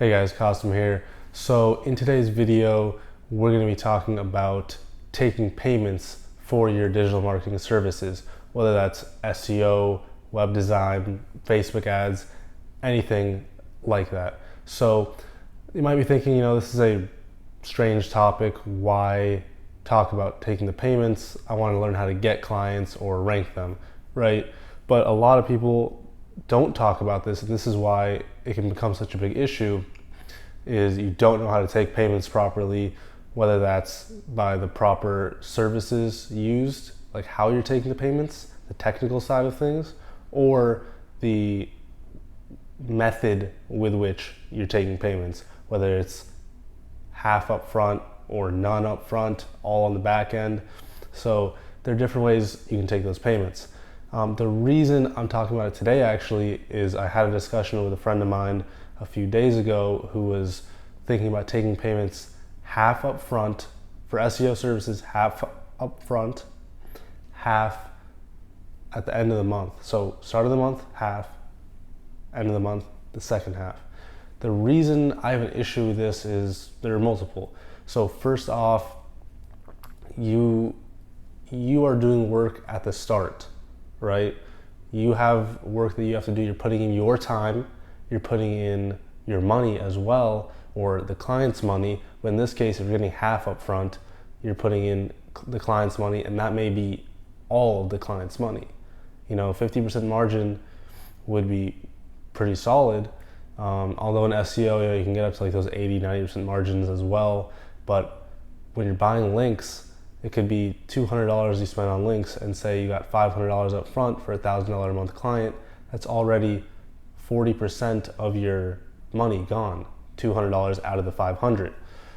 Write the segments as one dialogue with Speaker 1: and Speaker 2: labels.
Speaker 1: Hey guys, Kasem here. So in today's video, we're going to be talking about taking payments for your digital marketing services, whether that's SEO, web design, Facebook ads, anything like that. So you might be thinking, this is a strange topic. Why talk about taking the payments? I want to learn how to get clients or rank them, right? But a lot of people don't talk about this, and this is why it can become such a big issue, is you don't know how to take payments properly, whether that's by the proper services used, like how you're taking the payments, the technical side of things, or the method with which you're taking payments, whether it's half up front or none up front, all on the back end. So there are different ways you can take those payments. The reason I'm talking about it today actually is I had a discussion with a friend of mine a few days ago who was thinking about taking payments half up front for SEO services, half up front, half at the end of the month. So start of the month, half, end of the month, the second half. The reason I have an issue with this is there are multiple. So first off, you are doing work at the start, right? You have work that you have to do. You're putting in your time, you're putting in your money as well, or the client's money. But in this case, if you're getting half up front, you're putting in the client's money, and that may be all of the client's money. 50% margin would be pretty solid. Although in SEO, you can get up to like those 80-90% margins as well. But when you're buying links, it could be $200 you spend on links, and say you got $500 up front for a $1,000 a month client. That's already 40% of your money gone, $200 out of the $500.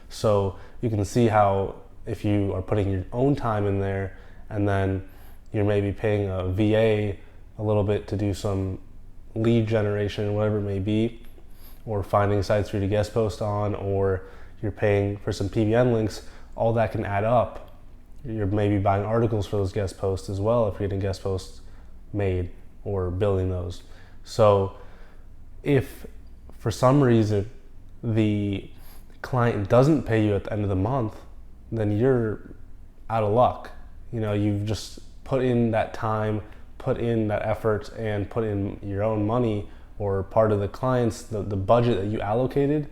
Speaker 1: So you can see how if you are putting your own time in there, and then you're maybe paying a VA a little bit to do some lead generation, whatever it may be, or finding sites for you to guest post on, or you're paying for some PBN links, all that can add up. You're maybe buying articles for those guest posts as well if you're getting guest posts made or building those. So if for some reason the client doesn't pay you at the end of the month, then you're out of luck. You've just put in that time, put in that effort, and put in your own money or part of the client's, the budget that you allocated.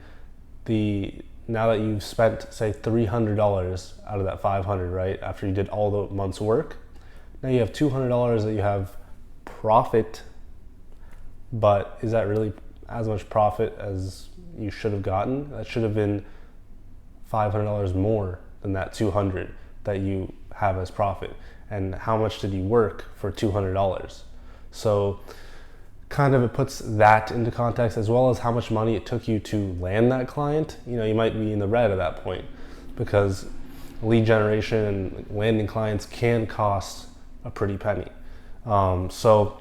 Speaker 1: Now that you've spent, say, $300 out of that $500, right, after you did all the month's work, now you have $200 that you have profit, but is that really as much profit as you should have gotten? That should have been $500 more than that $200 that you have as profit. And how much did you work for $200? So kind of it puts that into context, as well as how much money it took you to land that client. You might be in the red at that point, because lead generation and landing clients can cost a pretty penny. So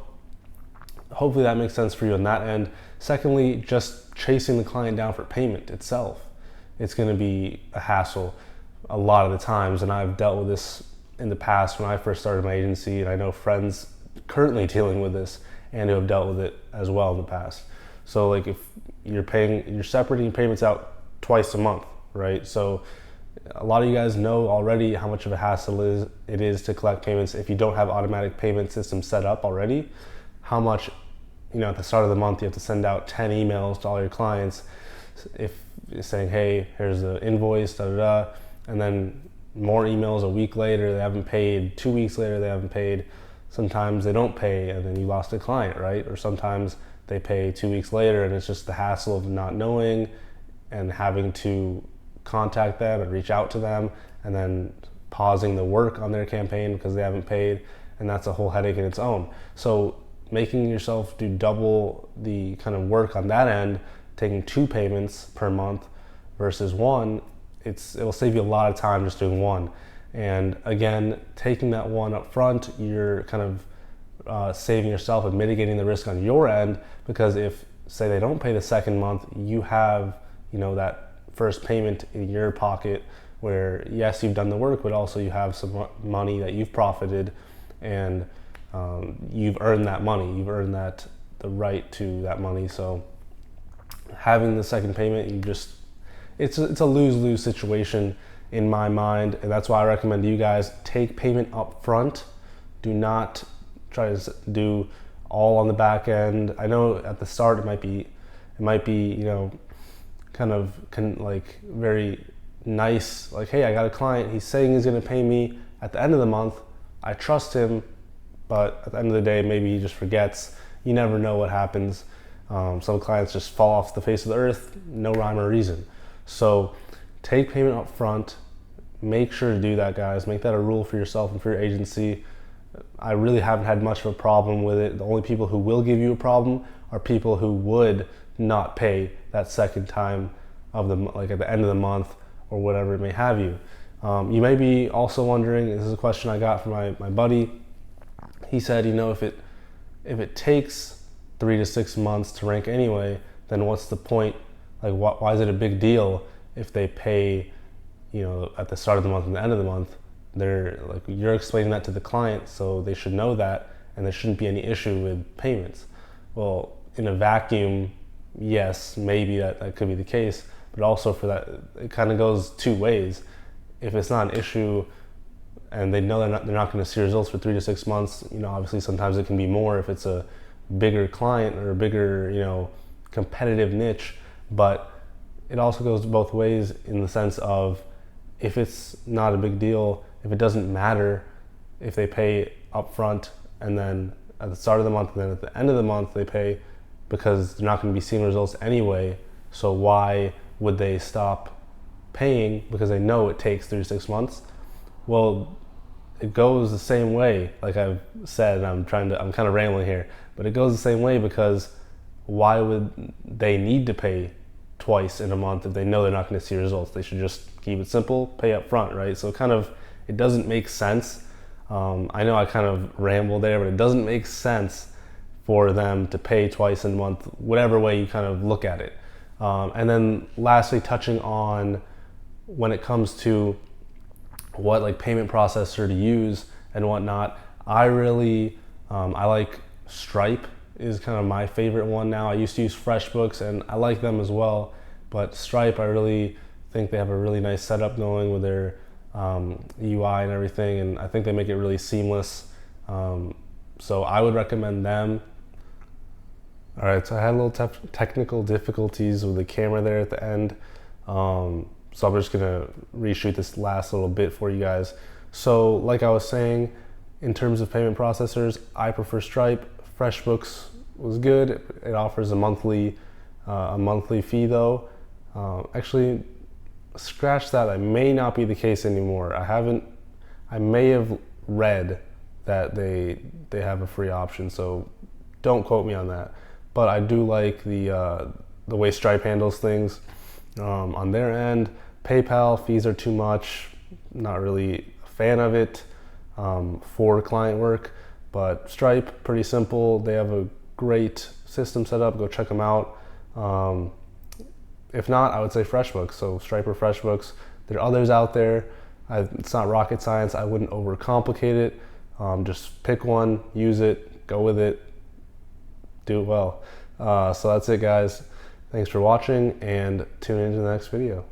Speaker 1: hopefully that makes sense for you on that end. Secondly, just chasing the client down for payment itself, it's going to be a hassle a lot of the times, and I've dealt with this in the past when I first started my agency, and I know friends currently dealing with this and who have dealt with it as well in the past. So like if you're separating payments out twice a month, right? So a lot of you guys know already how much of a hassle it is to collect payments if you don't have automatic payment systems set up already. How much, at the start of the month you have to send out 10 emails to all your clients if saying, hey, here's the invoice, and then more emails a week later, they haven't paid, 2 weeks later, they haven't paid. Sometimes they don't pay and then you lost a client, right? Or sometimes they pay 2 weeks later and it's just the hassle of not knowing and having to contact them and reach out to them, and then pausing the work on their campaign because they haven't paid, and that's a whole headache in its own. So making yourself do double the kind of work on that end, taking 2 payments per month versus 1, it'll save you a lot of time just doing 1. And again, taking that 1 up front, you're kind of saving yourself and mitigating the risk on your end, because if, say, they don't pay the second month, you have, that first payment in your pocket where, yes, you've done the work, but also you have some money that you've profited, and you've earned that money. You've earned the right to that money. So having the second payment, it's a lose-lose situation in my mind, and that's why I recommend you guys take payment up front. Do not try to do all on the back end. I know at the start it might be like very nice, like, hey, I got a client, he's saying he's going to pay me at the end of the month, I trust him, but at the end of the day maybe he just forgets. You never know what happens. Some clients just fall off the face of the earth, no rhyme or reason. So take payment up front. Make sure to do that, guys. Make that a rule for yourself and for your agency. I really haven't had much of a problem with it. The only people who will give you a problem are people who would not pay that second time of like at the end of the month or whatever it may have you. You may be also wondering, this is a question I got from my buddy. He said, if it takes 3 to 6 months to rank anyway, then what's the point? Like, why is it a big deal if they pay, at the start of the month and the end of the month? They're like, you're explaining that to the client, so they should know that, and there shouldn't be any issue with payments. Well, in a vacuum, yes, maybe that could be the case, but also for that, it kind of goes two ways. If it's not an issue and they know they're not going to see results for 3 to 6 months, obviously sometimes it can be more if it's a bigger client or a bigger, competitive niche, but it also goes both ways in the sense of, if it's not a big deal, if it doesn't matter if they pay up front and then at the start of the month and then at the end of the month they pay, because they're not going to be seeing results anyway, so why would they stop paying because they know it takes 3 to 6 months? Well, it goes the same way. Like I've said, I'm kind of rambling here, but it goes the same way, because why would they need to pay twice in a month if they know they're not going to see results? They should just keep it simple, pay up front, right? So it doesn't make sense. I know I kind of rambled there, but it doesn't make sense for them to pay twice in a month, whatever way you kind of look at it. And then lastly, touching on when it comes to what like payment processor to use and whatnot, I like Stripe is kind of my favorite one now. I used to use FreshBooks and I like them as well, but Stripe, I really think they have a really nice setup going with their UI and everything, and I think they make it really seamless. So I would recommend them. All right, so I had a little technical difficulties with the camera there at the end. So I'm just gonna reshoot this last little bit for you guys. So like I was saying, in terms of payment processors, I prefer Stripe. FreshBooks was good. It offers a monthly fee though. Actually, scratch that. That may not be the case anymore. I may have read that they have a free option, so don't quote me on that. But I do like the way Stripe handles things on their end. PayPal fees are too much. Not really a fan of it for client work, but Stripe, pretty simple. They have a great system set up. Go check them out. If not, I would say FreshBooks. So Stripe or FreshBooks. There are others out there. It's not rocket science. I wouldn't overcomplicate it. Just pick one, use it, go with it, do it well. So that's it, guys. Thanks for watching, and tune into the next video.